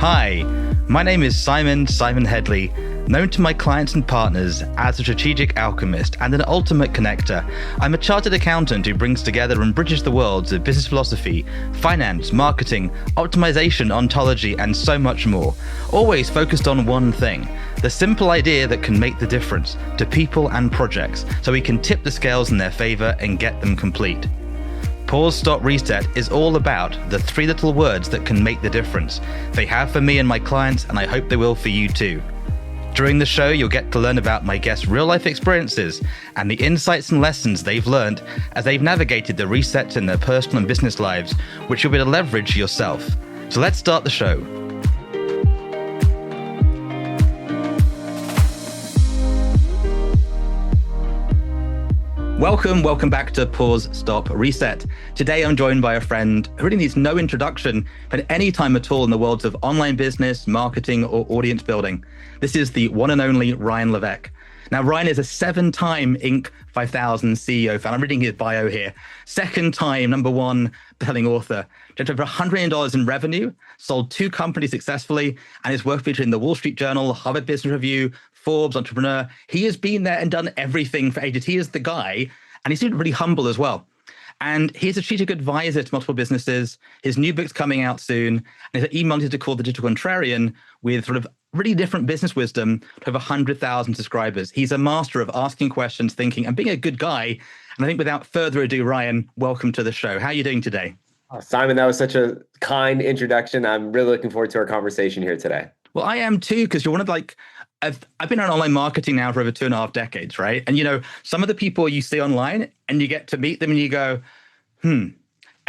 Hi, my name is Simon Hedley, known to my clients and partners as a Strategic Alchemist and an ultimate connector. I'm a chartered accountant who brings together and bridges the worlds of business philosophy, finance, marketing, optimization, ontology, and so much more. Always focused on one thing, the simple idea that can make the difference to people and projects so we can tip the scales in their favor and get them complete. Pause, Stop, Reset is all about the three little words that can make the difference. They have for me and my clients, and I hope they will for you too. During the show, you'll get to learn about my guests' real-life experiences and the insights and lessons they've learned as they've navigated the resets in their personal and business lives, which you'll be able to leverage yourself. So let's start the show. Welcome back to Pause, Stop, Reset. Today I'm joined by a friend who really needs no introduction at any time at all in the worlds of online business, marketing, or audience building. This is the one and only Ryan Levesque. Now, Ryan is a 7-time Inc. 5000 CEO fan. I'm reading his bio here. Second time #1 selling author. Generated over $100 million in revenue, sold 2 companies successfully, and his work featured in the Wall Street Journal, Harvard Business Review, Forbes, Entrepreneur. He has been there and done everything for ages. He is the guy, and he's really humble as well. And he's a strategic advisor to multiple businesses. His new book's coming out soon, and he's an email newsletter called The Digital Contrarian with sort of really different business wisdom to over 100,000 subscribers. He's a master of asking questions, thinking, and being a good guy. And I think without further ado, Ryan, welcome to the show. How are you doing today? Oh, Simon, that was such a kind introduction. I'm really looking forward to our conversation here today. Well, I am too, because you're one of I've been around online marketing now for over 2.5 decades, right? And some of the people you see online and you get to meet them and you go, And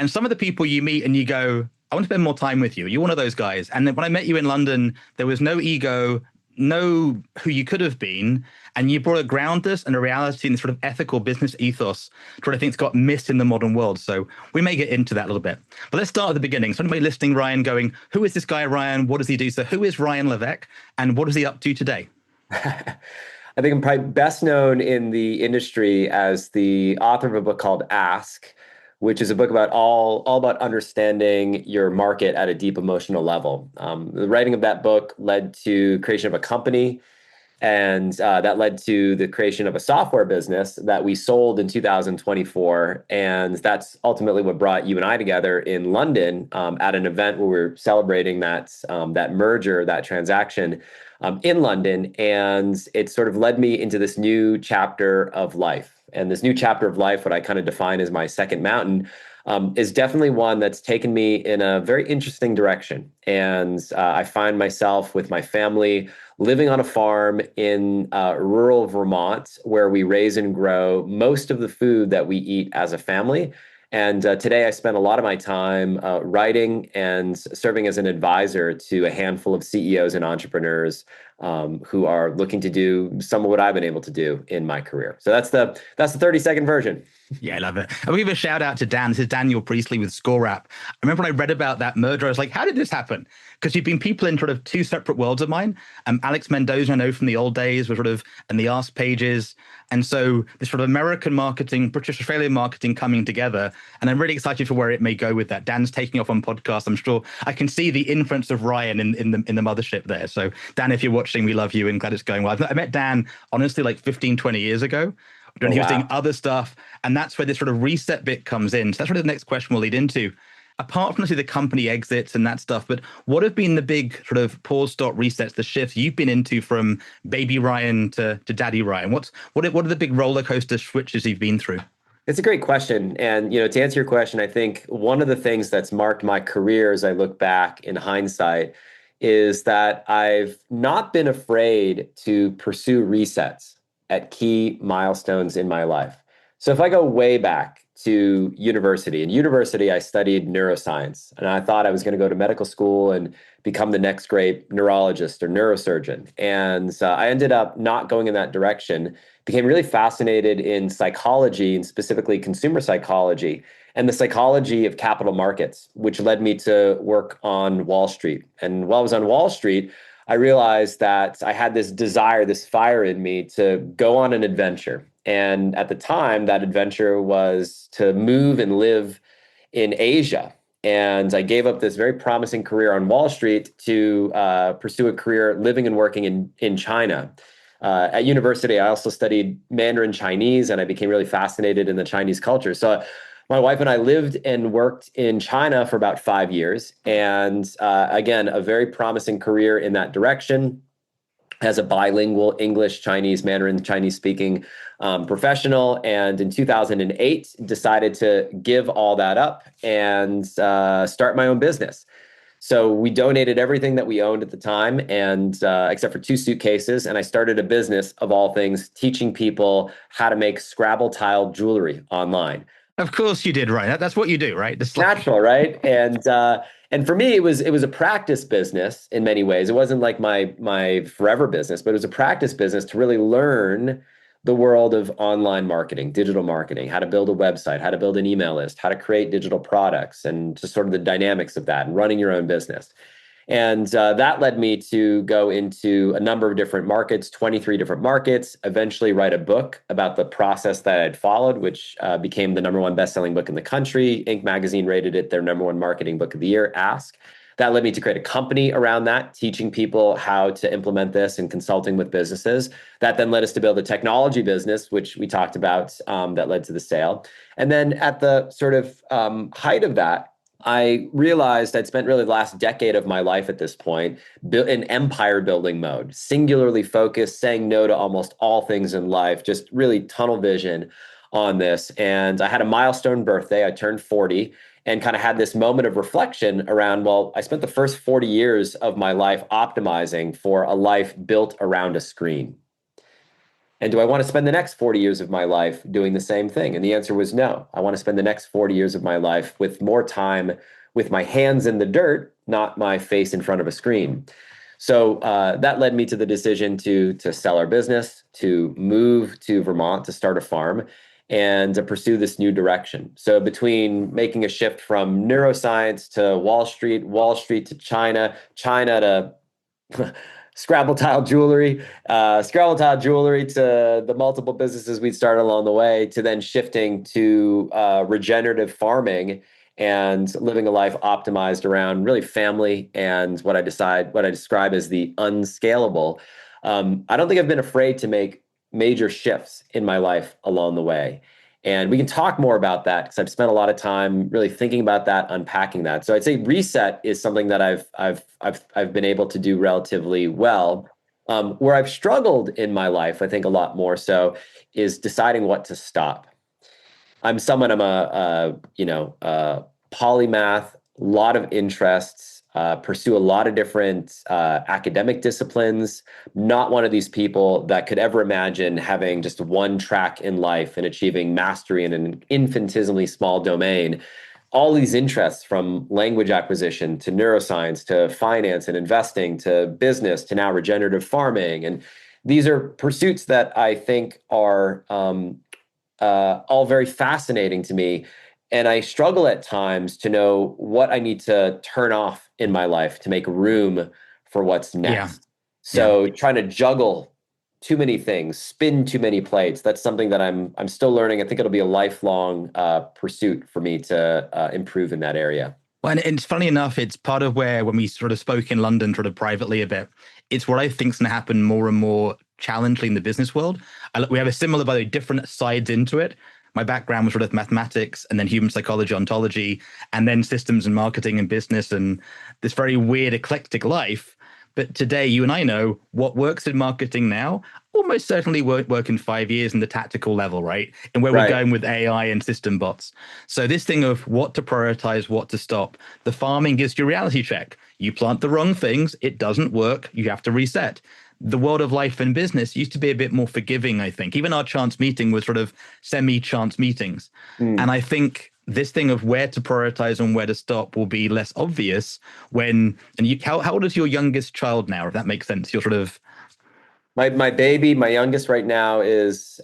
some of the people you meet and you go, I want to spend more time with you. You're one of those guys. And then when I met you in London, there was no ego, no who you could have been. And you brought a groundness and a reality and sort of ethical business ethos to what I think's got missed in the modern world. So we may get into that a little bit. But let's start at the beginning. So anybody listening, Ryan, going, who is this guy, Ryan? What does he do? So who is Ryan Levesque and what is he up to today? I think I'm probably best known in the industry as the author of a book called Ask, which is a book about all about understanding your market at a deep emotional level. The writing of that book led to creation of a company, and that led to the creation of a software business that we sold in 2024. And that's ultimately what brought you and I together in London at an event where we were celebrating that merger, that transaction in London. And it sort of led me into this new chapter of life. And this new chapter of life, what I kind of define as my second mountain, is definitely one that's taken me in a very interesting direction. And I find myself with my family living on a farm in rural Vermont, where we raise and grow most of the food that we eat as a family. And today I spend a lot of my time writing and serving as an advisor to a handful of CEOs and entrepreneurs who are looking to do some of what I've been able to do in my career. So that's the 30-second version. Yeah, I love it. I'll give a shout out to Dan. This is Daniel Priestley with ScoreApp. I remember when I read about that merger, I was like, how did this happen? Because you've been people in sort of 2 separate worlds of mine. Alex Mendoza, I know from the old days, was sort of in the Ask pages. And so this sort of American marketing, British Australian marketing coming together. And I'm really excited for where it may go with that. Dan's taking off on podcasts. I'm sure I can see the influence of Ryan in the mothership there. So Dan, if you're watching, we love you and glad it's going well. I met Dan, honestly, like 15, 20 years ago. When he was doing other stuff. And that's where this sort of reset bit comes in. So that's really the next question we'll lead into. Apart from the company exits and that stuff, but what have been the big sort of pause, stop, resets, the shifts you've been into from baby Ryan to daddy Ryan? What are the big roller coaster switches you've been through? It's a great question. And, to answer your question, I think one of the things that's marked my career as I look back in hindsight is that I've not been afraid to pursue resets at key milestones in my life. So if I go way back to university, in university, I studied neuroscience, and I thought I was going to go to medical school and become the next great neurologist or neurosurgeon. And I ended up not going in that direction, became really fascinated in psychology and specifically consumer psychology and the psychology of capital markets, which led me to work on Wall Street. And while I was on Wall Street, I realized that I had this desire, this fire in me to go on an adventure. And at the time, that adventure was to move and live in Asia. And I gave up this very promising career on Wall Street to pursue a career living and working in China. At university, I also studied Mandarin Chinese, and I became really fascinated in the Chinese culture. So my wife and I lived and worked in China for about 5 years. And again, a very promising career in that direction as a bilingual English, Chinese, Mandarin, Chinese speaking professional. And in 2008, decided to give all that up and start my own business. So we donated everything that we owned at the time, and except for 2 suitcases, and I started a business of all things, teaching people how to make Scrabble tile jewelry online. Of course you did, right? That's what you do, right? Natural, right? And for me, it was a practice business in many ways. It wasn't like my forever business, but it was a practice business to really learn the world of online marketing, digital marketing, how to build a website, how to build an email list, how to create digital products, and just sort of the dynamics of that and running your own business. And that led me to go into a number of different markets, 23 different markets, eventually write a book about the process that I'd followed, which became the #1 best-selling book in the country. Inc. magazine rated it their #1 marketing book of the year, Ask. That led me to create a company around that, teaching people how to implement this and consulting with businesses. That then led us to build a technology business, which we talked about, that led to the sale. And then at the sort of height of that, I realized I'd spent really the last decade of my life at this point in empire building mode, singularly focused, saying no to almost all things in life, just really tunnel vision on this. And I had a milestone birthday. I turned 40 and kind of had this moment of reflection around, well, I spent the first 40 years of my life optimizing for a life built around a screen. And do I want to spend the next 40 years of my life doing the same thing? And the answer was no. I want to spend the next 40 years of my life with more time with my hands in the dirt, not my face in front of a screen. So that led me to the decision to sell our business, to move to Vermont to start a farm, and to pursue this new direction. So between making a shift from neuroscience to Wall Street to China, China to Scrabble tile jewelry to the multiple businesses we'd started along the way, to then shifting to regenerative farming and living a life optimized around really family and what I describe as the unscalable. I don't think I've been afraid to make major shifts in my life along the way. And we can talk more about that because I've spent a lot of time really thinking about that, unpacking that. So I'd say reset is something that I've been able to do relatively well. Where I've struggled in my life, I think a lot more so, is deciding what to stop. I'm a polymath, a lot of interests, pursue a lot of different academic disciplines. Not one of these people that could ever imagine having just one track in life and achieving mastery in an infinitesimally small domain. All these interests, from language acquisition to neuroscience to finance and investing to business to now regenerative farming. And these are pursuits that I think are all very fascinating to me. And I struggle at times to know what I need to turn off in my life to make room for what's next. So trying to juggle too many things, spin too many plates, that's something that I'm still learning. I think it'll be a lifelong pursuit for me to improve in that area. Well, and it's funny enough, it's part of where, when we sort of spoke in London, sort of privately a bit, it's what I think is going to happen more and more challengingly in the business world. We have a similar, but different sides into it. My background was sort of mathematics and then human psychology, ontology, and then systems and marketing and business, and this very weird eclectic life. But today, you and I know what works in marketing now almost certainly won't work in 5 years in the tactical level, right? And where we're going with AI and system bots. So this thing of what to prioritize, what to stop, the farming gives you a reality check. You plant the wrong things, it doesn't work, you have to reset. The world of life and business used to be a bit more forgiving, I think. Even our chance meeting was sort of semi-chance meetings. And I think this thing of where to prioritize and where to stop will be less obvious when, and you, how old is your youngest child now, if that makes sense? You're sort of... My baby, my youngest right now is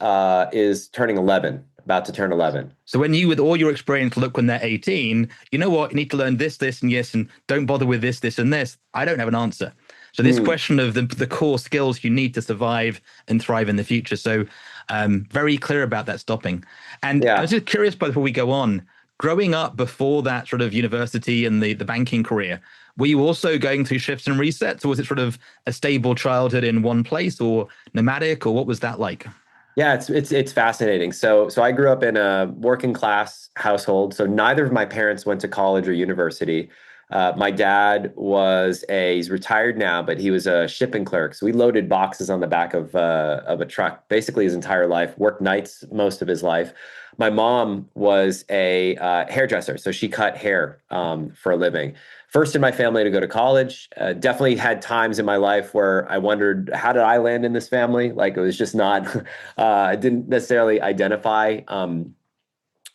turning 11, about to turn 11. So when you, with all your experience, look when they're 18, you know what, you need to learn this, and yes, and don't bother with this, and this. I don't have an answer. So this question of the core skills you need to survive and thrive in the future. So very clear about that stopping. And I was just curious, before we go on, growing up before that sort of university and the banking career, were you also going through shifts and resets, or was it sort of a stable childhood in one place, or nomadic, or what was that like? Yeah, it's fascinating. So I grew up in a working class household. So neither of my parents went to college or university. My dad he's retired now, but he was a shipping clerk. So we loaded boxes on the back of a truck basically his entire life, worked nights most of his life. My mom was a hairdresser, so she cut hair for a living. First in my family to go to college. Definitely had times in my life where I wondered, how did I land in this family? Like it was just not, I didn't necessarily identify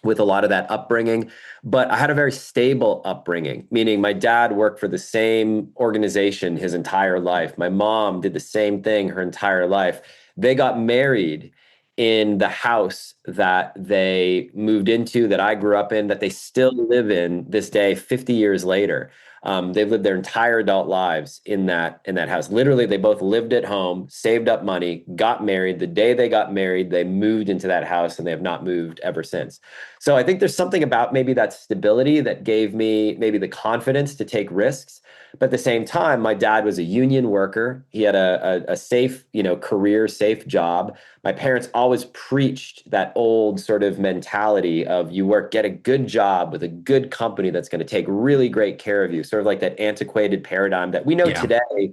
with a lot of that upbringing, but I had a very stable upbringing, meaning my dad worked for the same organization his entire life. My mom did the same thing her entire life. They got married in the house that they moved into, that I grew up in, that they still live in this day, 50 years later. They've lived their entire adult lives in that house. Literally, they both lived at home, saved up money, got married. The day they got married, they moved into that house, and they have not moved ever since. So I think there's something about maybe that stability that gave me maybe the confidence to take risks. But at the same time, my dad was a union worker. He had a safe, career, safe job. My parents always preached that old sort of mentality of get a good job with a good company that's going to take really great care of you, sort of like that antiquated paradigm that we know Yeah. today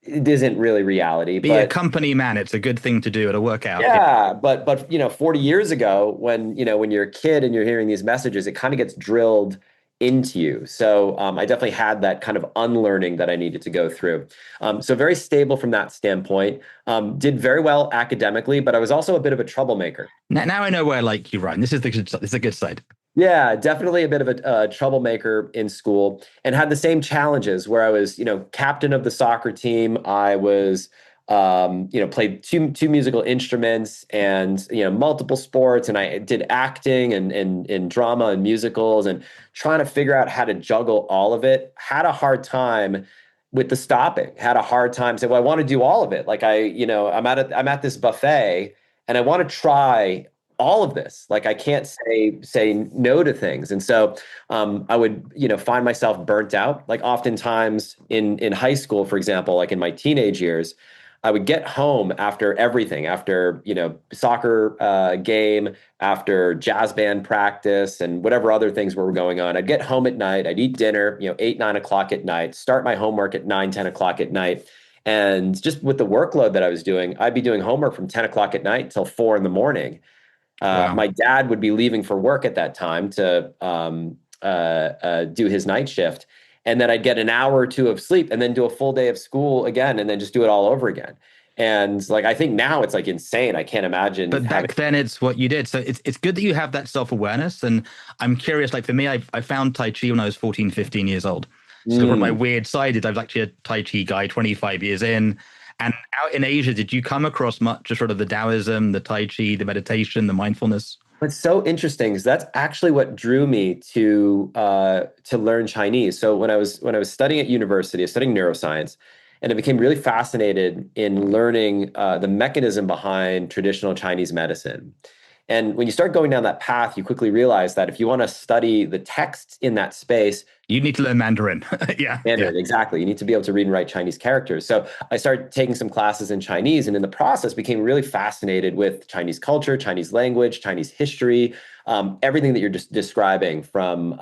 it isn't really reality. Be a But company man. It's a good thing to do at a workout. Yeah. yeah, but 40 years ago, when you're a kid and you're hearing these messages, it kind of gets drilled into you. So I definitely had that kind of unlearning that I needed to go through. So very stable from that standpoint. Did very well academically, but I was also a bit of a troublemaker. Now I know where I like you, Ryan. This is a good side. Yeah, definitely a bit of a troublemaker in school, and had the same challenges where I was, captain of the soccer team. I was, played two musical instruments and, multiple sports, and I did acting and drama and musicals, and trying to figure out how to juggle all of it. Had a hard time with the stopping. Had a hard time saying, well, I want to do all of it. Like I'm at this buffet and I want to try all of this. Like I can't say no to things. And so I would, find myself burnt out. Like oftentimes in high school, for example, like in my teenage years, I would get home after everything, after, soccer game, after jazz band practice and whatever other things were going on. I'd get home at night, I'd eat dinner, 8, 9 o'clock at night, start my homework at 9, 10 o'clock at night. And just with the workload that I was doing, I'd be doing homework from 10 o'clock at night till 4 in the morning. Wow. My dad would be leaving for work at that time to do his night shift. And then I'd get an hour or two of sleep and then do a full day of school again and then just do it all over again. And like, I think now it's like insane. I can't imagine But having. back then it's what you did. So it's good that you have that self-awareness. And I'm curious, like for me, I found Tai Chi when I was 14, 15 years old. So from my Mm. weird side is I was actually a Tai Chi guy 25 years in. And out in Asia, did you come across much of sort of the Taoism, the Tai Chi, the meditation, the mindfulness? What's so interesting is that's actually what drew me to learn Chinese. So when I was studying at university, I was studying neuroscience, and I became really fascinated in learning the mechanism behind traditional Chinese medicine. And when you start going down that path, you quickly realize that if you want to study the texts in that space, You need to learn Mandarin. Yeah, yeah. Mandarin, exactly. You need to be able to read and write Chinese characters. So I started taking some classes in Chinese, and in the process became really fascinated with Chinese culture, Chinese language, Chinese history, everything that you're just describing, from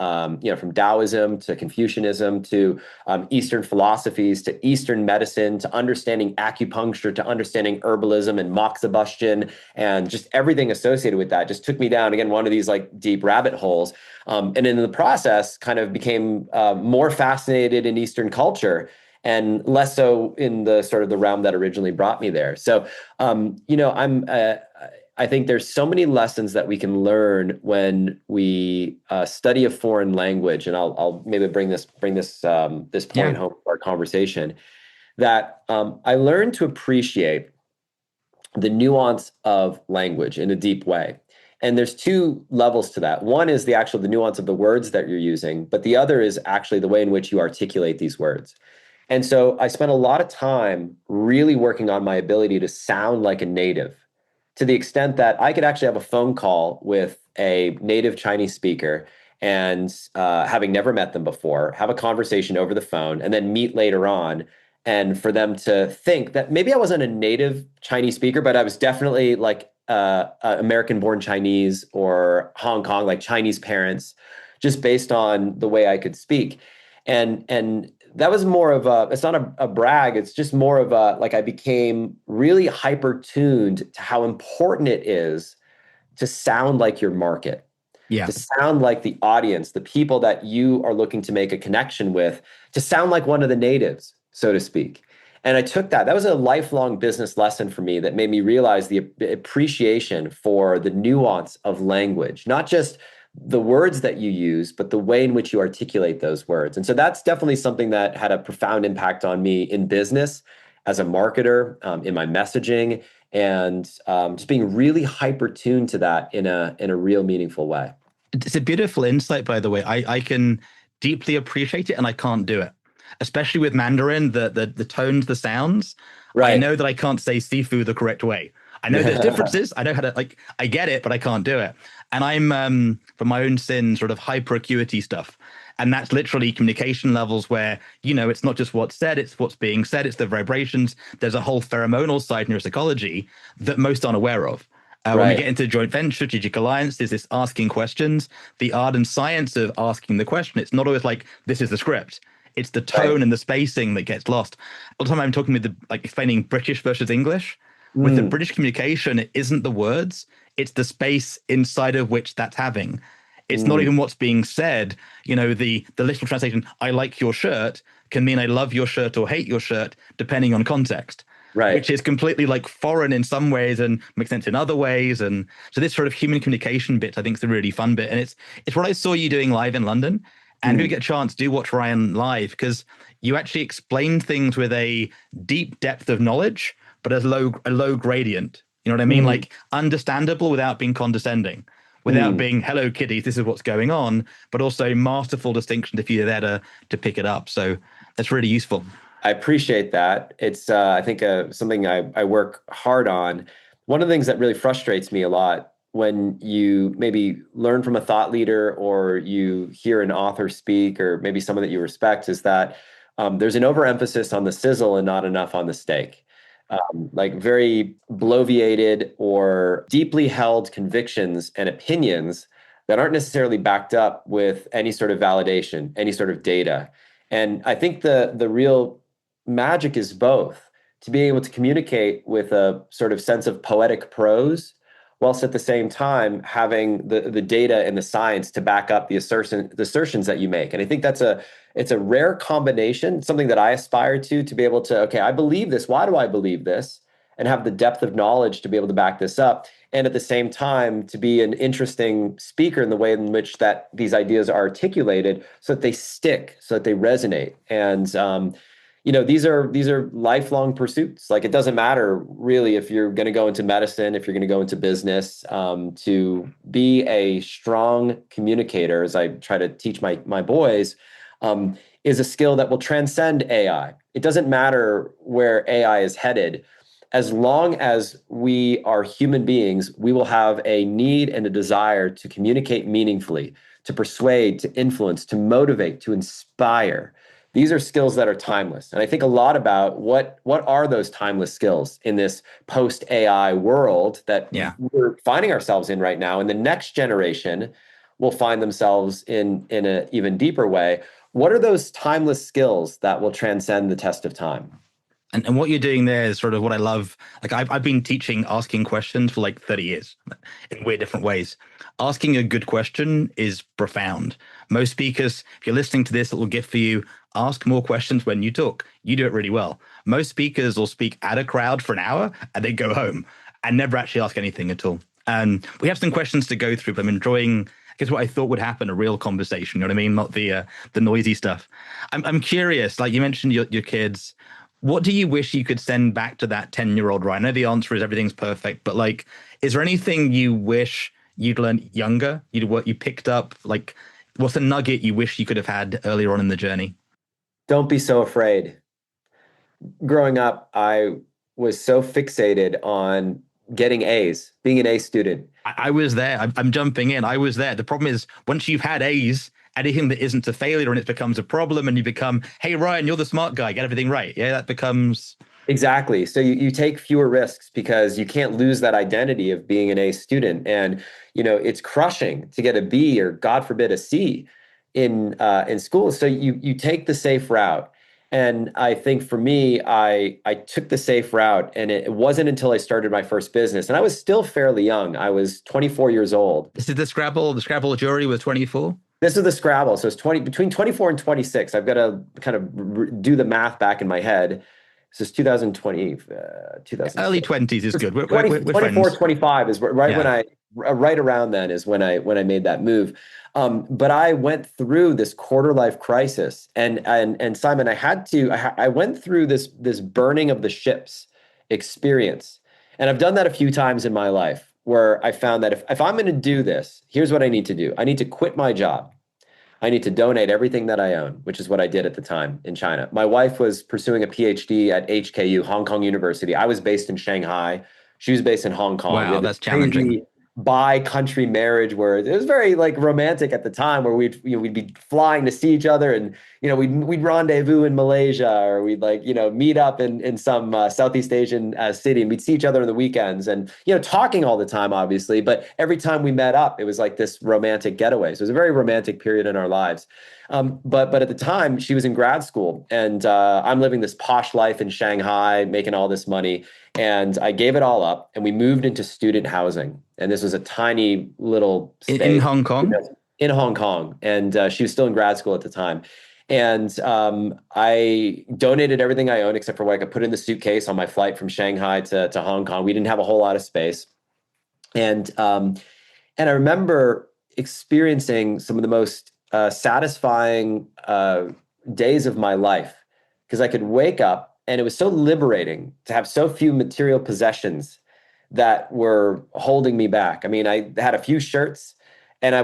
Taoism to Confucianism to Eastern philosophies to Eastern medicine to understanding acupuncture to understanding herbalism and moxibustion and just everything associated with that. Just took me down again one of these like deep rabbit holes. And in the process, kind of became more fascinated in Eastern culture and less so in the sort of the realm that originally brought me there. So, I think there's so many lessons that we can learn when we study a foreign language, and I'll maybe bring this this point Yeah. home for our conversation. That I learned to appreciate the nuance of language in a deep way. And there's two levels to that. One is the nuance of the words that you're using, but the other is actually the way in which you articulate these words. And so I spent a lot of time really working on my ability to sound like a native, to the extent that I could actually have a phone call with a native Chinese speaker and having never met them before, have a conversation over the phone, and then meet later on. And for them to think that maybe I wasn't a native Chinese speaker, but I was definitely like American-born Chinese or Hong Kong, like Chinese parents, just based on the way I could speak. And that was more of it's not a brag, it's just more of like I became really hyper tuned to how important it is to sound like your market, Yeah. to sound like the audience, the people that you are looking to make a connection with, to sound like one of the natives, so to speak. And I took that. That was a lifelong business lesson for me that made me realize the appreciation for the nuance of language, not just the words that you use, but the way in which you articulate those words. And so that's definitely something that had a profound impact on me in business, as a marketer, in my messaging, and just being really hyper tuned to that in a real meaningful way. It's a beautiful insight, by the way. I can deeply appreciate it, and I can't do it, especially with Mandarin, the tones, the sounds. I Right. know that I can't say Sifu the correct way. I know there's differences. I know how to, like, I get it, but I can't do it. And I'm, for my own sin, sort of hyper acuity stuff. And that's literally communication levels where, it's not just what's said, it's what's being said, it's the vibrations. There's a whole pheromonal side in neuropsychology that most aren't aware of. When we Right. get into joint venture, strategic alliance, there's this asking questions, the art and science of asking the question. It's not always like, this is the script. It's the tone Right. and the spacing that gets lost. All the time I'm talking with explaining British versus English. With the Mm, British communication, it isn't the words, it's the space inside of which that's having. It's not mm, even what's being said. The literal translation, I like your shirt, can mean I love your shirt or hate your shirt, depending on context, right. which is completely like foreign in some ways and makes sense in other ways. And so this sort of human communication bit, I think, is the really fun bit. And it's what I saw you doing live in London. And if you Mm, get a chance, do watch Ryan live, because you actually explain things with a deep depth of knowledge, but a low gradient. You know what I mean? mm, Like understandable without being condescending, without mm. being "Hello, kiddies, this is what's going on," but also masterful distinction if you're there to pick it up. So that's really useful. I appreciate that. It's, I think, something I work hard on. One of the things that really frustrates me a lot when you maybe learn from a thought leader or you hear an author speak or maybe someone that you respect is that there's an overemphasis on the sizzle and not enough on the steak. Like very bloviated or deeply held convictions and opinions that aren't necessarily backed up with any sort of validation, any sort of data. And I think the real magic is both to be able to communicate with a sort of sense of poetic prose, whilst at the same time having the data and the science to back up the assertions that you make. And I think it's a rare combination, something that I aspire to be able to, okay, I believe this. Why do I believe this? And have the depth of knowledge to be able to back this up. And at the same time, to be an interesting speaker in the way in which that these ideas are articulated so that they stick, so that they resonate. And these are lifelong pursuits. Like it doesn't matter really if you're going to go into medicine, if you're going to go into business, to be a strong communicator, as I try to teach my boys, is a skill that will transcend AI. It doesn't matter where AI is headed. As long as we are human beings, we will have a need and a desire to communicate meaningfully, to persuade, to influence, to motivate, to inspire. These are skills that are timeless. And I think a lot about what are those timeless skills in this post-AI world that Yeah. we're finding ourselves in right now. And the next generation will find themselves in an even deeper way. What are those timeless skills that will transcend the test of time? And what you're doing there is sort of what I love. Like I've been teaching asking questions for like 30 years in weird different ways. Asking a good question is profound. Most speakers, if you're listening to this, it will gift for you. Ask more questions when you talk. You do it really well. Most speakers will speak at a crowd for an hour and then go home and never actually ask anything at all. And we have some questions to go through, but I'm enjoying, I guess, what I thought would happen, a real conversation. You know what I mean? Not the noisy stuff. I'm curious, like you mentioned your kids. What do you wish you could send back to that 10-year-old Ryan? I know the answer is everything's perfect, but like, is there anything you wish you'd learned younger? What you picked up? Like, what's a nugget you wish you could have had earlier on in the journey? Don't be so afraid. Growing up, I was so fixated on getting A's, being an A student. I was there. I'm jumping in. I was there. The problem is once you've had A's, anything that isn't a failure and it becomes a problem and you become, hey, Ryan, you're the smart guy, get everything right. Yeah, that becomes. Exactly. So you take fewer risks because you can't lose that identity of being an A student. And, it's crushing to get a B or God forbid a C in school. So you take the safe route. And I think for me, I took the safe route, and it wasn't until I started my first business, and I was still fairly young. I was 24 years old. This is the Scrabble jury was 24. This is the Scrabble. So it's between 24 and 26. I've got to kind of do the math back in my head. This is 2020, 2000. Early 20s is good. We're 24, friends. 25 is right when right around then is when I made that move. But I went through this quarter life crisis, and Simon, I went through this burning of the ships experience. And I've done that a few times in my life where I found that if I'm going to do this, here's what I need to do. I need to quit my job. I need to donate everything that I own, which is what I did at the time in China. My wife was pursuing a PhD at HKU, Hong Kong University. I was based in Shanghai. She was based in Hong Kong. Wow, that's challenging. Bi-country marriage where it was very like romantic at the time, where we'd be flying to see each other, and we'd rendezvous in Malaysia, or we'd meet up in some Southeast Asian city, and we'd see each other on the weekends, and talking all the time, obviously, but every time we met up it was like this romantic getaway. So it was a very romantic period in our lives. But at the time she was in grad school, and I'm living this posh life in Shanghai, making all this money. And I gave it all up, and we moved into student housing. And this was a tiny little space in Hong Kong. In Hong Kong, and she was still in grad school at the time. And I donated everything I owned except for what I could put in the suitcase on my flight from Shanghai to Hong Kong. We didn't have a whole lot of space, and I remember experiencing some of the most satisfying days of my life, because I could wake up. And it was so liberating to have so few material possessions that were holding me back. I mean, I had a few shirts, and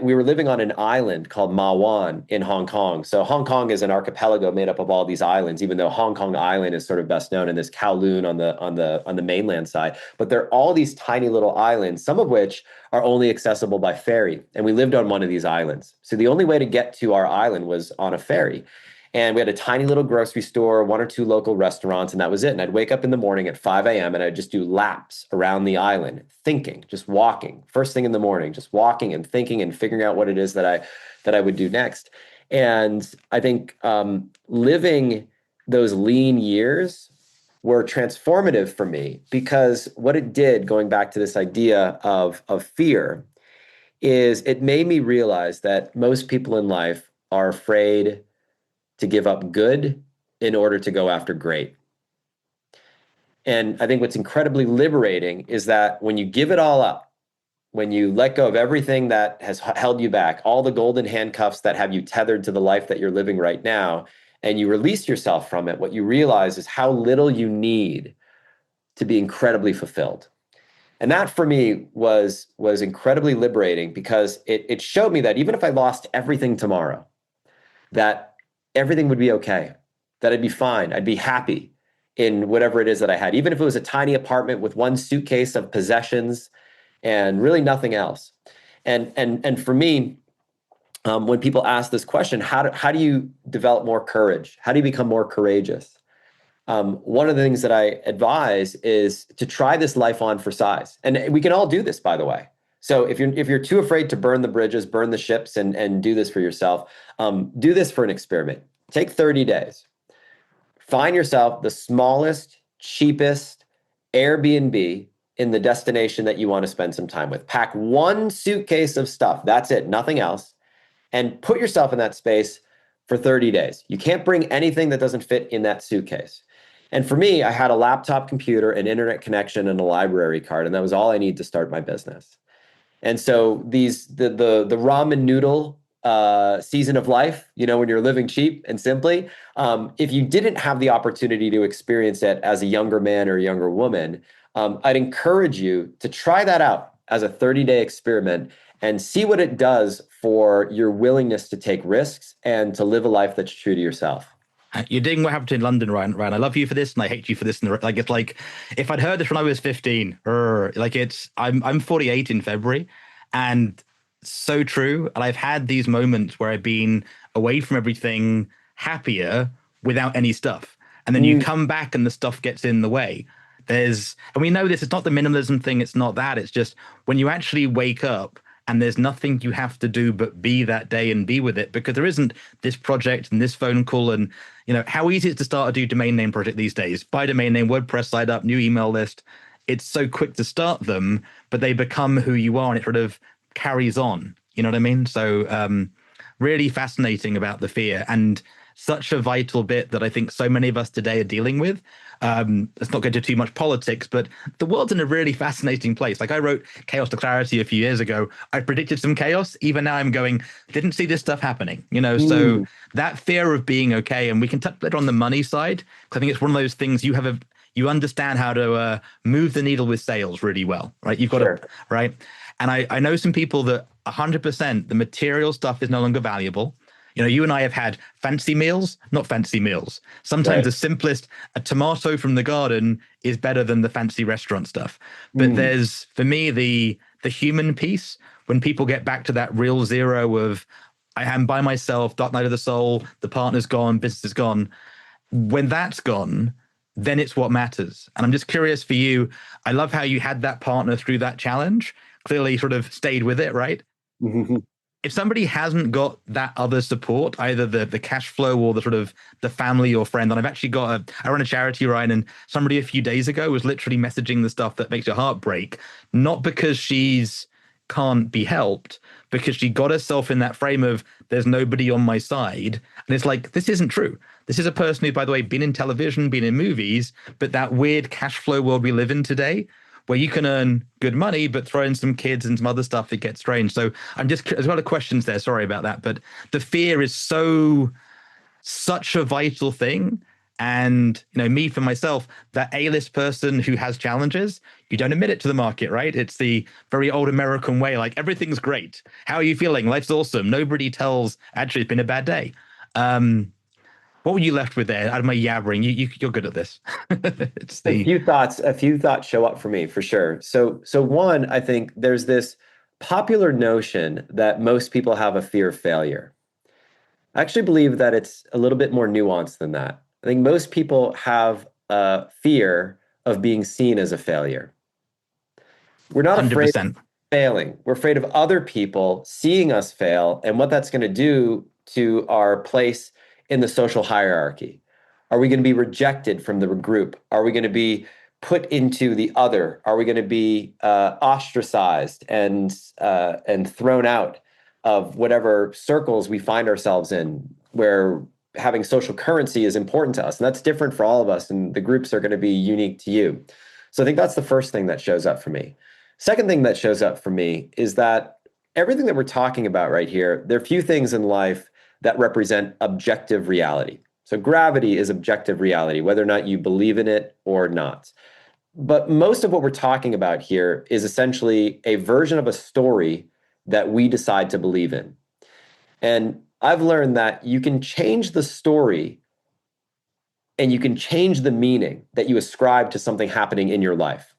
we were living on an island called Ma Wan in Hong Kong. So Hong Kong is an archipelago made up of all these islands, even though Hong Kong Island is sort of best known, and there's Kowloon on the mainland side. But there are all these tiny little islands, some of which are only accessible by ferry. And we lived on one of these islands. So the only way to get to our island was on a ferry. And we had a tiny little grocery store, one or two local restaurants, and that was it. And I'd wake up in the morning at 5 a.m. and I'd just do laps around the island, thinking, just walking, first thing in the morning, just walking and thinking and figuring out what it is that I would do next. And I think living those lean years were transformative for me, because what it did, going back to this idea of fear, is it made me realize that most people in life are afraid to give up good in order to go after great. And I think what's incredibly liberating is that when you give it all up, when you let go of everything that has held you back, all the golden handcuffs that have you tethered to the life that you're living right now, and you release yourself from it, what you realize is how little you need to be incredibly fulfilled. And that for me was incredibly liberating, because it showed me that even if I lost everything tomorrow, that everything would be okay, that I'd be fine. I'd be happy in whatever it is that I had, even if it was a tiny apartment with one suitcase of possessions and really nothing else. And for me, when people ask this question, how do you develop more courage? How do you become more courageous? One of the things that I advise is to try this life on for size. And we can all do this, by the way. So if you're too afraid to burn the bridges, burn the ships, and do this for yourself, do this for an experiment. Take 30 days. Find yourself the smallest, cheapest Airbnb in the destination that you want to spend some time with. Pack one suitcase of stuff. That's it, nothing else. And put yourself in that space for 30 days. You can't bring anything that doesn't fit in that suitcase. And for me, I had a laptop computer, an internet connection, and a library card, and that was all I needed to start my business. And so the ramen noodle season of life, when you're living cheap and simply, if you didn't have the opportunity to experience it as a younger man or a younger woman, I'd encourage you to try that out as a 30-day experiment and see what it does for your willingness to take risks and to live a life that's true to yourself. You're doing what happened in London, Ryan. I love you for this, and I hate you for this. And like, it's like if I'd heard this when I was 15, like I'm 48 in February, and so true. And I've had these moments where I've been away from everything, happier without any stuff, and then you come back and the stuff gets in the way. And we know this. It's not the minimalism thing. It's not that. It's just when you actually wake up and there's nothing you have to do but be that day and be with it, because there isn't this project and this phone call. And how easy it is to start a new domain name project these days. Buy domain name, WordPress site up, new email list. It's so quick to start them, but they become who you are, and it sort of carries on. You know what I mean? So really fascinating about the fear, and such a vital bit that I think so many of us today are dealing with. Let's not go into too much politics, but the world's in a really fascinating place. Like I wrote Chaos to Clarity a few years ago. I predicted some chaos. Even now I'm going, didn't see this stuff happening, So that fear of being okay, and we can touch later on the money side, because I think it's one of those things you understand how to move the needle with sales really well, right? You've got to, right? And I know some people that 100% the material stuff is no longer valuable. You and I have had fancy meals, not fancy meals. Sometimes the simplest, a tomato from the garden is better than the fancy restaurant stuff. But there's, for me, the human piece, when people get back to that real zero of, I am by myself, dark night of the soul, the partner's gone, business is gone. When that's gone, then it's what matters. And I'm just curious for you, I love how you had that partner through that challenge, clearly sort of stayed with it, right? If somebody hasn't got that other support, either the cash flow or the sort of the family or friend, and I've actually I run a charity, Ryan, and somebody a few days ago was literally messaging the stuff that makes your heart break, not because she's can't be helped, because she got herself in that frame of there's nobody on my side. And it's like, this isn't true. This is a person who, by the way, been in television, been in movies, but that weird cash flow world we live in today, where you can earn good money, but throw in some kids and some other stuff, it gets strange. So there's a lot of questions there. Sorry about that. But the fear is such a vital thing. And, me for myself, that A-list person who has challenges, you don't admit it to the market, right? It's the very old American way, like everything's great. How are you feeling? Life's awesome. Nobody tells, actually, it's been a bad day. What were you left with there out of my yabbering? You're good at this. A few thoughts show up for me for sure. So one, I think there's this popular notion that most people have a fear of failure. I actually believe that it's a little bit more nuanced than that. I think most people have a fear of being seen as a failure. We're not 100%. Afraid of failing. We're afraid of other people seeing us fail and what that's going to do to our place in the social hierarchy. Are we going to be rejected from the group? Are we going to be put into the other? Are we going to be ostracized and thrown out of whatever circles we find ourselves in, where having social currency is important to us? And that's different for all of us, and the groups are going to be unique to you. So I think that's the first thing that shows up for me. Second thing that shows up for me is that everything that we're talking about right here, there are few things in life that represent objective reality. So gravity is objective reality, whether or not you believe in it or not. But most of what we're talking about here is essentially a version of a story that we decide to believe in. And I've learned that you can change the story and you can change the meaning that you ascribe to something happening in your life.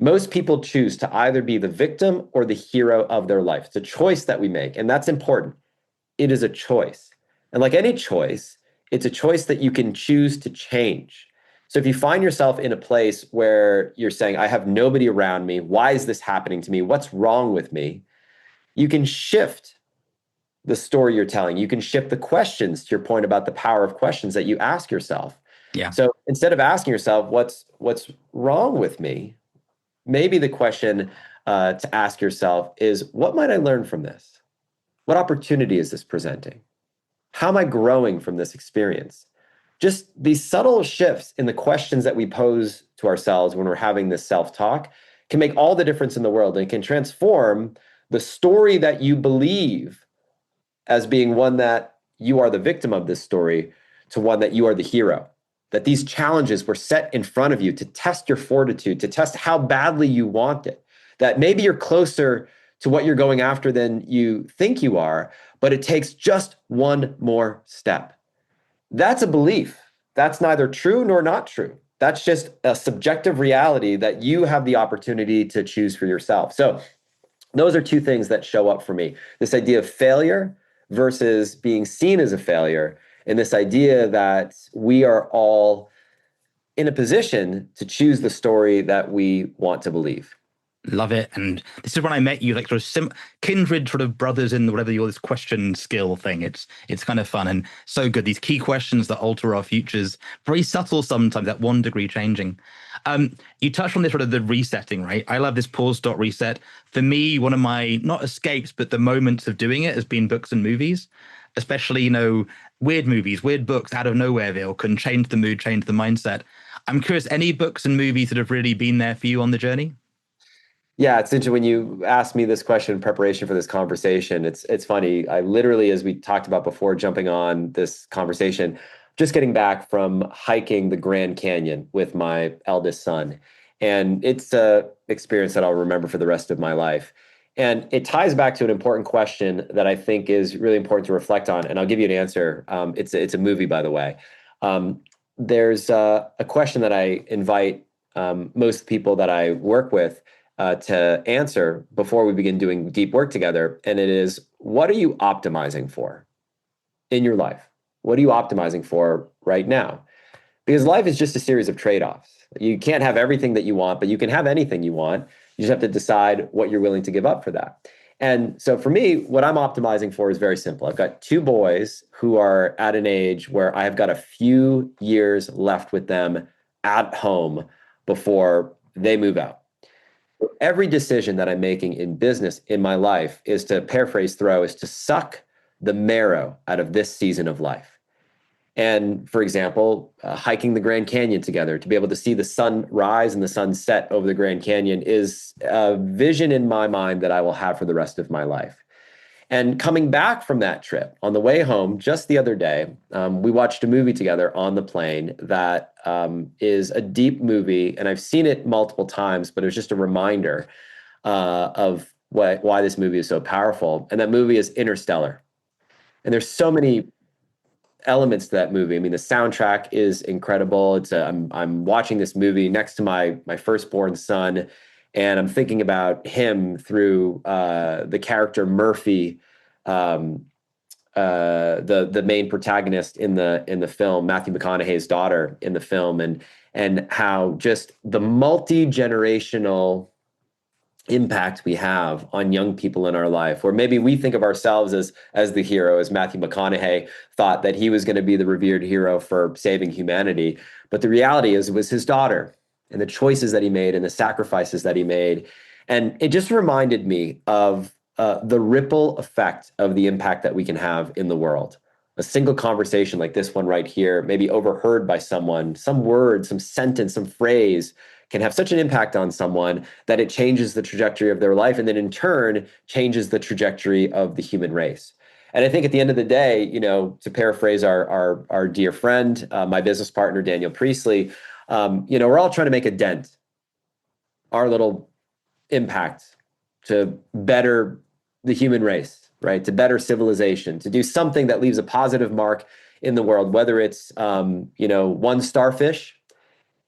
Most people choose to either be the victim or the hero of their life. It's a choice that we make, and that's important. It is a choice. And like any choice, it's a choice that you can choose to change. So if you find yourself in a place where you're saying, I have nobody around me, why is this happening to me? What's wrong with me? You can shift the story you're telling. You can shift the questions, to your point about the power of questions that you ask yourself. Yeah. So instead of asking yourself, what's wrong with me? Maybe the question to ask yourself is, what might I learn from this? What opportunity is this presenting? How am I growing from this experience? Just these subtle shifts in the questions that we pose to ourselves when we're having this self-talk can make all the difference in the world, and can transform the story that you believe as being one that you are the victim of this story to one that you are the hero. That these challenges were set in front of you to test your fortitude, to test how badly you want it. That maybe you're closer to what you're going after than you think you are, but it takes just one more step. That's a belief. That's neither true nor not true. That's just a subjective reality that you have the opportunity to choose for yourself. So those are two things that show up for me. This idea of failure versus being seen as a failure, and this idea that we are all in a position to choose the story that we want to believe. Love it. And this is when I met you, like sort of kindred sort of brothers in whatever your this question skill thing. It's kind of fun and so good. These key questions that alter our futures, very subtle sometimes, at 1 degree changing. You touched on this sort of the resetting, right? I love this pause dot reset. For me, one of my not escapes, but the moments of doing it has been books and movies, especially, you know, weird movies, weird books out of nowhereville can change the mood, change the mindset. I'm curious, any books and movies that have really been there for you on the journey? Yeah, it's interesting when you asked me this question in preparation for this conversation. It's funny. I literally, as we talked about before jumping on this conversation, just getting back from hiking the Grand Canyon with my eldest son. And it's a experience that I'll remember for the rest of my life. And it ties back to an important question that I think is really important to reflect on. And I'll give you an answer. It's a movie, by the way. There's a question that I invite most people that I work with to answer before we begin doing deep work together. And it is, what are you optimizing for in your life? What are you optimizing for right now? Because life is just a series of trade-offs. You can't have everything that you want, but you can have anything you want. You just have to decide what you're willing to give up for that. And so for me, what I'm optimizing for is very simple. I've got two boys who are at an age where I've got a few years left with them at home before they move out. Every decision that I'm making in business in my life is, to paraphrase Thoreau, is to suck the marrow out of this season of life. And for example, hiking the Grand Canyon together to be able to see the sun rise and the sun set over the Grand Canyon is a vision in my mind that I will have for the rest of my life. And coming back from that trip, on the way home, just the other day, we watched a movie together on the plane that is a deep movie, and I've seen it multiple times, but it was just a reminder of why this movie is so powerful. And that movie is Interstellar. And there's so many elements to that movie. I mean, the soundtrack is incredible. I'm watching this movie next to my firstborn son, and I'm thinking about him through the character Murphy, the main protagonist in the film, Matthew McConaughey's daughter in the film, and how just the multi-generational impact we have on young people in our life, where maybe we think of ourselves as the hero, as Matthew McConaughey thought that he was going to be the revered hero for saving humanity. But the reality is, it was his daughter and the choices that he made and the sacrifices that he made. And it just reminded me of the ripple effect of the impact that we can have in the world. A single conversation like this one right here, maybe overheard by someone, some word, some sentence, some phrase, can have such an impact on someone that it changes the trajectory of their life, and then in turn changes the trajectory of the human race. And I think at the end of the day, you know, to paraphrase our dear friend, my business partner, Daniel Priestley, you know, we're all trying to make a dent, our little impact to better the human race, right? To better civilization, to do something that leaves a positive mark in the world, whether it's, you know, one starfish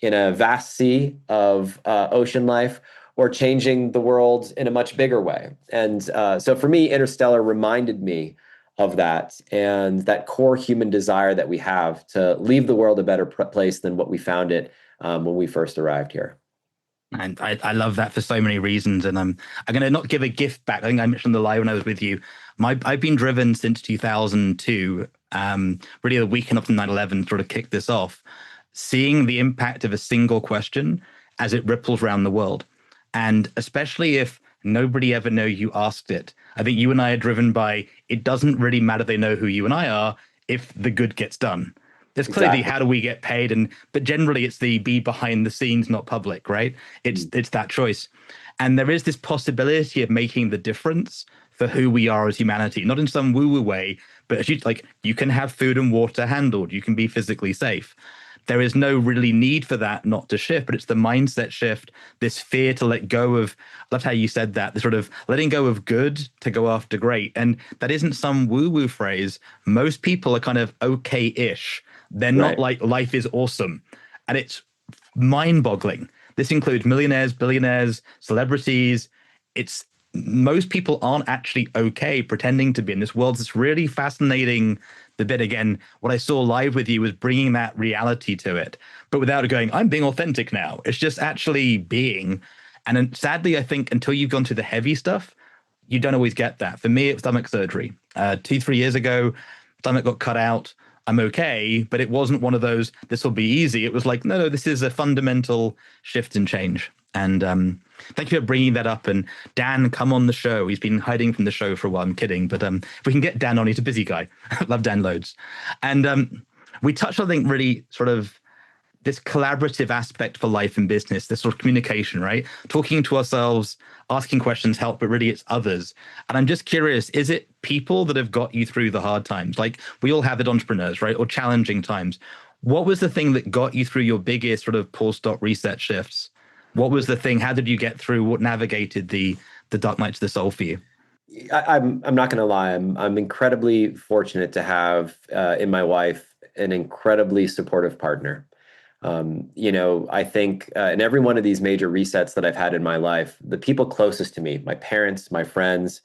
in a vast sea of ocean life, or changing the world in a much bigger way. And so for me, Interstellar reminded me of that, and that core human desire that we have to leave the world a better place than what we found it when we first arrived here. And I love that for so many reasons. And I'm going to not give a gift back. I think I mentioned the live when I was with you. I've been driven since 2002, really the weekend after 9/11 sort of kicked this off, seeing the impact of a single question as it ripples around the world. And especially if nobody ever know you asked it. I think you and I are driven by, it doesn't really matter they know who you and I are if the good gets done. There's clearly how do we get paid, but generally it's the be behind the scenes, not public, right? It's that choice. And there is this possibility of making the difference for who we are as humanity, not in some woo-woo way, but as you can have food and water handled, you can be physically safe. There is no really need for that not to shift, but it's the mindset shift, this fear to let go of, I loved how you said that, the sort of letting go of good to go after great. And that isn't some woo-woo phrase. Most people are kind of okay-ish. They're not Right. like life is awesome. And it's mind-boggling. This includes millionaires, billionaires, celebrities. It's most people aren't actually okay pretending to be in this world. It's really fascinating. The bit again, what I saw live with you was bringing that reality to it, but without going, I'm being authentic now. It's just actually being. And then, sadly, I think until you've gone to the heavy stuff, you don't always get that. For me, it was stomach surgery. 2, 3 years ago, stomach got cut out. I'm okay, but it wasn't one of those, this will be easy. It was like, no, this is a fundamental shift and change. And thank you for bringing that up. And Dan, come on the show. He's been hiding from the show for a while. I'm kidding. But if we can get Dan on, he's a busy guy. Love Dan loads. And we touched on, I think, really sort of this collaborative aspect for life and business, this sort of communication, right? Talking to ourselves, asking questions help, but really it's others. And I'm just curious, is it people that have got you through the hard times? Like we all have it, entrepreneurs, right? Or challenging times. What was the thing that got you through your biggest sort of pause, stop, reset shifts? What was the thing? How did you get through? What navigated the dark nights of the soul for you? I'm not going to lie. I'm incredibly fortunate to have in my wife an incredibly supportive partner. I think in every one of these major resets that I've had in my life, the people closest to me, my parents, my friends,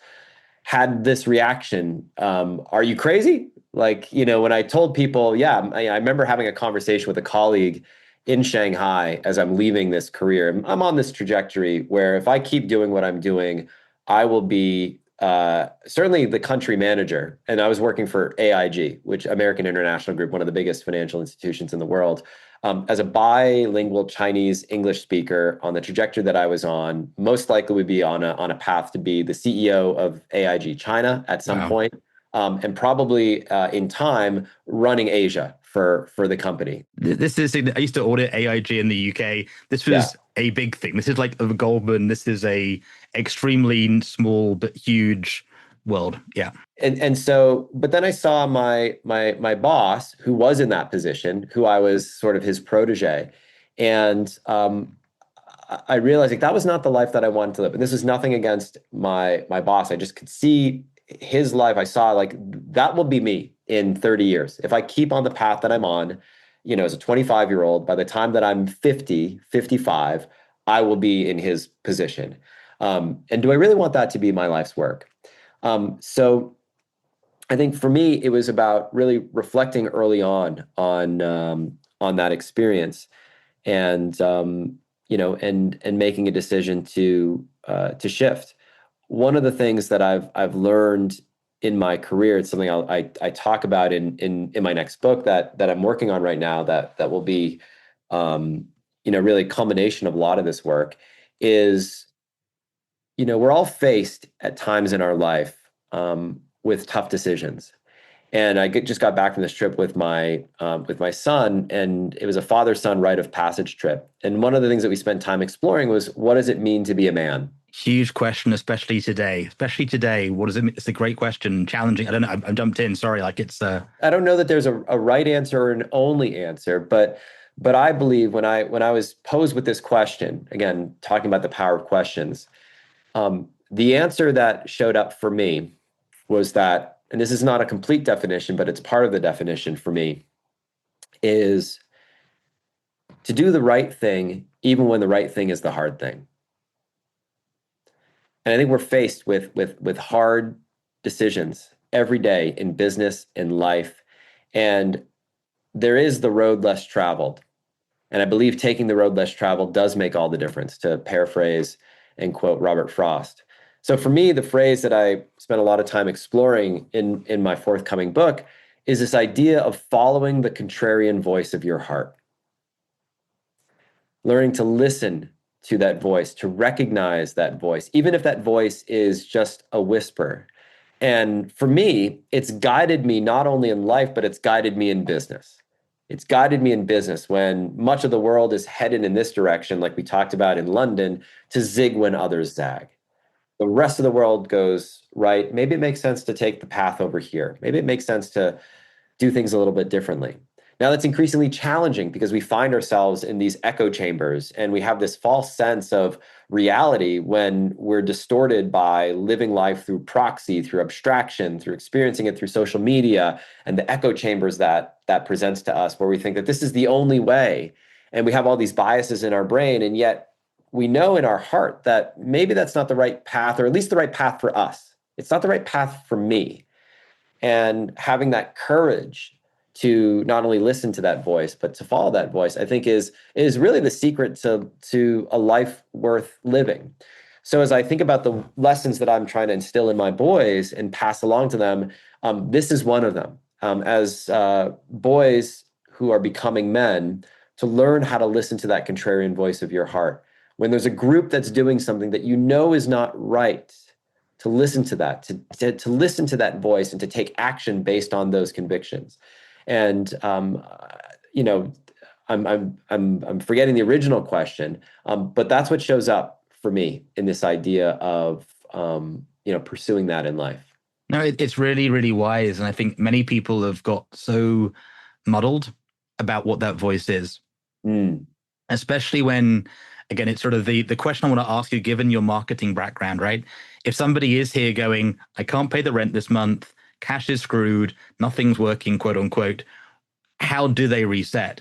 had this reaction. Are you crazy? Like, when I told people, yeah, I remember having a conversation with a colleague in Shanghai as I'm leaving this career. I'm on this trajectory where if I keep doing what I'm doing, I will be certainly the country manager. And I was working for AIG, which American International Group, one of the biggest financial institutions in the world. As a bilingual Chinese English speaker on the trajectory that I was on, most likely would be on a path to be the CEO of AIG China at some point, and probably in time running Asia for the company. This is, I used to audit AIG in the UK. This was a big thing. This is like a Goldman. This is a extremely small but huge world. Yeah. And so, but then I saw my boss, who was in that position, who I was sort of his protege, and I realized like that was not the life that I wanted to live. And this is nothing against my boss. I just could see his life. I saw like that will be me in 30 years if I keep on the path that I'm on. As a 25-year-old, by the time that I'm 50, 55, I will be in his position. And do I really want that to be my life's work? So I think for me, it was about really reflecting early on that experience, and and making a decision to shift. One of the things that I've learned in my career, it's something I talk about in my next book that I'm working on right now. That will be really a culmination of a lot of this work. Is we're all faced at times in our life with tough decisions. And I just got back from this trip with my son, and it was a father-son rite of passage trip. And one of the things that we spent time exploring was, what does it mean to be a man? Huge question, especially today. What does it mean? It's a great question, challenging. I don't know. I jumped in. Sorry. Like it's. I don't know that there's a right answer or an only answer, but I believe when I was posed with this question, again talking about the power of questions, the answer that showed up for me was that, and this is not a complete definition, but it's part of the definition for me, is to do the right thing even when the right thing is the hard thing. And I think we're faced with hard decisions every day in business, in life, and there is the road less traveled. And I believe taking the road less traveled does make all the difference, to paraphrase and quote Robert Frost. So for me, the phrase that I spent a lot of time exploring in my forthcoming book is this idea of following the contrarian voice of your heart. Learning to listen to that voice, to recognize that voice, even if that voice is just a whisper. And for me, it's guided me not only in life, but it's guided me in business. It's guided me in business when much of the world is headed in this direction, like we talked about in London, to zig when others zag. The rest of the world goes right. Maybe it makes sense to take the path over here. Maybe it makes sense to do things a little bit differently. Now that's increasingly challenging because we find ourselves in these echo chambers and we have this false sense of reality when we're distorted by living life through proxy, through abstraction, through experiencing it through social media and the echo chambers that presents to us, where we think that this is the only way. And we have all these biases in our brain, and yet we know in our heart that maybe that's not the right path, or at least the right path for us. It's not the right path for me. And having that courage to not only listen to that voice, but to follow that voice, I think is really the secret to a life worth living. So as I think about the lessons that I'm trying to instill in my boys and pass along to them, this is one of them. As boys who are becoming men, to learn how to listen to that contrarian voice of your heart. When there's a group that's doing something that you know is not right, to listen to that, to listen to that voice and to take action based on those convictions. And you know, I'm forgetting the original question, but that's what shows up for me in this idea of pursuing that in life. No, it's really, really wise. And I think many people have got so muddled about what that voice is, especially when, again, it's sort of the question I want to ask you, given your marketing background, right? If somebody is here going, I can't pay the rent this month, cash is screwed, nothing's working, quote unquote, how do they reset?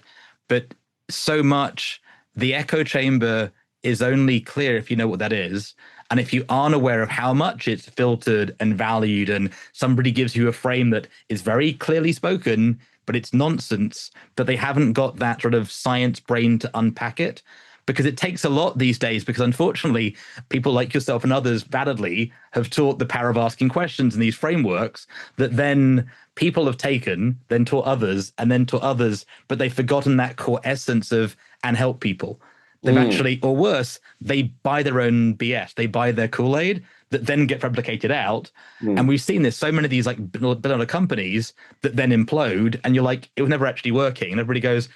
But so much, the echo chamber is only clear if you know what that is. And if you aren't aware of how much it's filtered and valued, and somebody gives you a frame that is very clearly spoken, but it's nonsense, but they haven't got that sort of science brain to unpack it. Because it takes a lot these days, because unfortunately, people like yourself and others validly have taught the power of asking questions in these frameworks that then people have taken, then taught others, and then taught others, but they've forgotten that core essence of, and help people. They've actually, or worse, they buy their own BS. They buy their Kool-Aid that then get replicated out. And we've seen this, so many of these like billion-dollar companies that then implode, and you're like, it was never actually working. And everybody goes,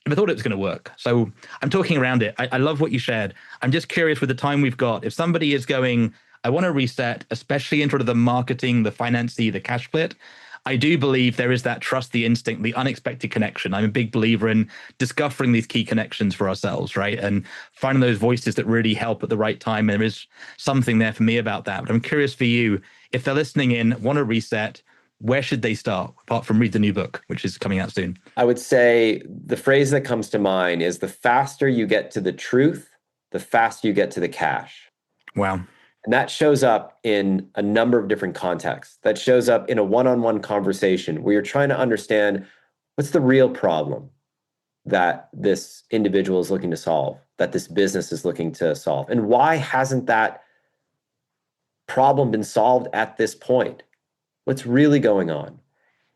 I thought it was going to work. So I'm talking around it. I love what you shared. I'm just curious with the time we've got, if somebody is going, I want to reset, especially in sort of the marketing, the financy, the cash split, I do believe there is that trust, the instinct, the unexpected connection. I'm a big believer in discovering these key connections for ourselves, right? And finding those voices that really help at the right time. And there is something there for me about that. But I'm curious for you, if they're listening in, want to reset, where should they start, apart from read the new book, which is coming out soon? I would say the phrase that comes to mind is, the faster you get to the truth, the faster you get to the cash. Wow. And that shows up in a number of different contexts. That shows up in a one-on-one conversation where you're trying to understand what's the real problem that this individual is looking to solve, that this business is looking to solve, and why hasn't that problem been solved at this point? What's really going on?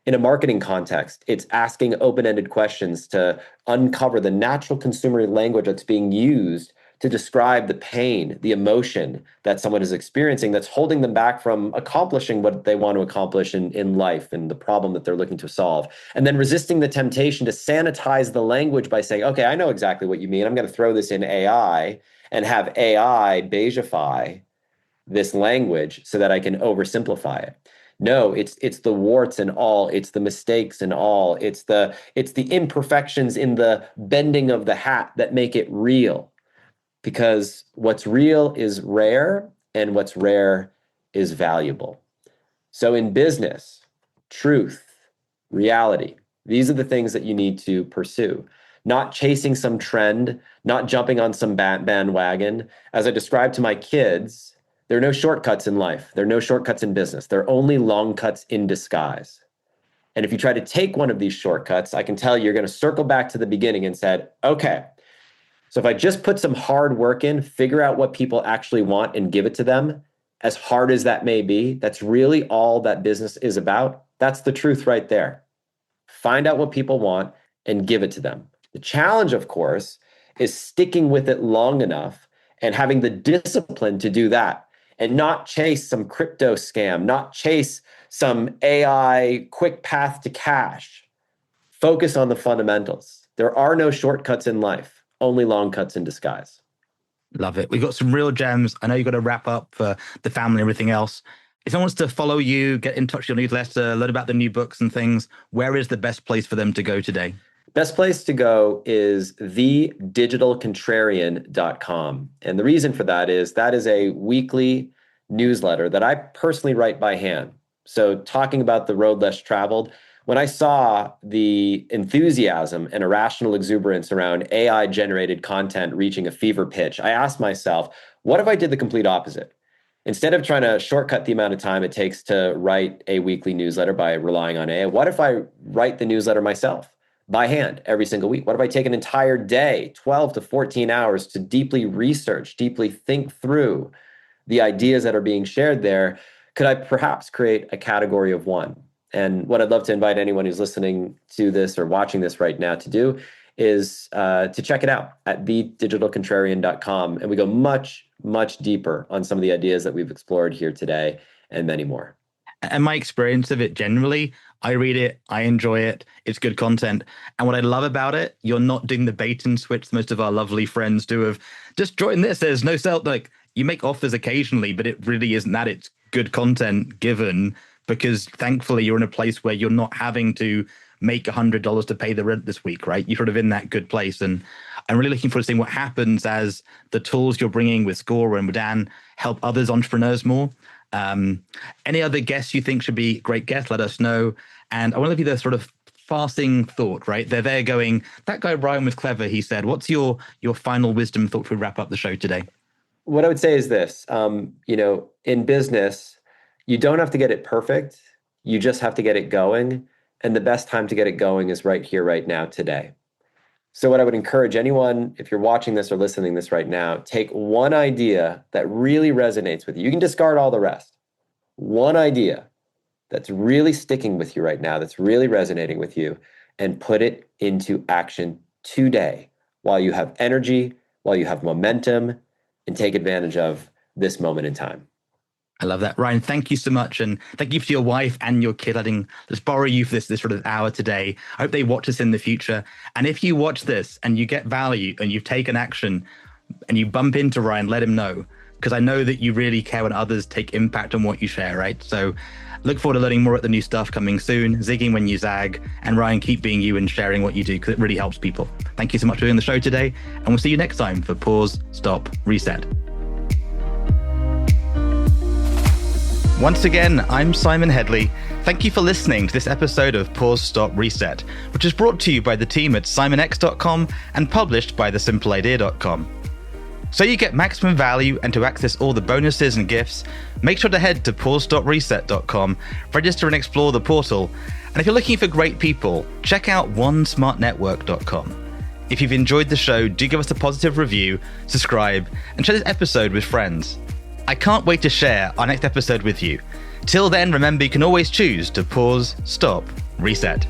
In a marketing context, it's asking open-ended questions to uncover the natural consumer language that's being used to describe the pain, the emotion that someone is experiencing that's holding them back from accomplishing what they want to accomplish in life and the problem that they're looking to solve. And then resisting the temptation to sanitize the language by saying, okay, I know exactly what you mean. I'm going to throw this in AI and have AI Bayesify this language so that I can oversimplify it. No, it's the warts and all, it's the mistakes and all, it's the imperfections in the bending of the hat that make it real. Because what's real is rare, and what's rare is valuable. So in business, truth, reality, these are the things that you need to pursue. Not chasing some trend, not jumping on some bandwagon. As I described to my kids, there are no shortcuts in life. There are no shortcuts in business. There are only long cuts in disguise. And if you try to take one of these shortcuts, I can tell you, you're going to circle back to the beginning and said, okay, so if I just put some hard work in, figure out what people actually want and give it to them, as hard as that may be, that's really all that business is about. That's the truth right there. Find out what people want and give it to them. The challenge, of course, is sticking with it long enough and having the discipline to do that, and not chase some crypto scam, not chase some AI quick path to cash. Focus on the fundamentals. There are no shortcuts in life, only long cuts in disguise. Love it. We've got some real gems. I know you've got to wrap up for the family and everything else. If someone wants to follow you, get in touch with your newsletter, learn about the new books and things, where is the best place for them to go today? Best place to go is thedigitalcontrarian.com. And the reason for that is a weekly newsletter that I personally write by hand. So talking about the road less traveled, when I saw the enthusiasm and irrational exuberance around AI-generated content reaching a fever pitch, I asked myself, what if I did the complete opposite? Instead of trying to shortcut the amount of time it takes to write a weekly newsletter by relying on AI, what if I write the newsletter myself by hand every single week? What if I take an entire day, 12 to 14 hours, to deeply research, deeply think through the ideas that are being shared there? Could I perhaps create a category of one? And what I'd love to invite anyone who's listening to this or watching this right now to do is to check it out at thedigitalcontrarian.com. And we go much, much deeper on some of the ideas that we've explored here today and many more. And my experience of it generally, I read it, I enjoy it, it's good content. And what I love about it, you're not doing the bait and switch most of our lovely friends do of just join this, there's no sale. Like, you make offers occasionally, but it really isn't that. It's good content given, because thankfully you're in a place where you're not having to make $100 to pay the rent this week, right? You're sort of in that good place. And I'm really looking forward to seeing what happens as the tools you're bringing with Score and with Dan help others entrepreneurs more. Any other guests you think should be great guests, let us know. And I want to be the sort of passing thought, right? They're there going, that guy Ryan was clever, he said. What's your final wisdom thought before we wrap up the show today? What I would say is this, in business, you don't have to get it perfect. You just have to get it going. And the best time to get it going is right here, right now, today. So what I would encourage anyone, if you're watching this or listening to this right now, take one idea that really resonates with you. You can discard all the rest. One idea that's really sticking with you right now, that's really resonating with you, and put it into action today while you have energy, while you have momentum, and take advantage of this moment in time. I love that. Ryan, thank you so much. And thank you to your wife and your kid letting us borrow you for this sort of hour today. I hope they watch us in the future. And if you watch this and you get value and you've taken action and you bump into Ryan, let him know, because I know that you really care when others take impact on what you share, right? So look forward to learning more at the new stuff coming soon, zigging when you zag. And Ryan, keep being you and sharing what you do, because it really helps people. Thank you so much for doing the show today. And we'll see you next time for Pause, Stop, Reset. Once again, I'm Simon Hedley. Thank you for listening to this episode of Pause, Stop, Reset, which is brought to you by the team at simonx.com and published by thesimpleidea.com. So you get maximum value and to access all the bonuses and gifts, make sure to head to pause.reset.com, register and explore the portal. And if you're looking for great people, check out onesmartnetwork.com. If you've enjoyed the show, do give us a positive review, subscribe, and share this episode with friends. I can't wait to share our next episode with you. Till then, remember you can always choose to pause, stop, reset.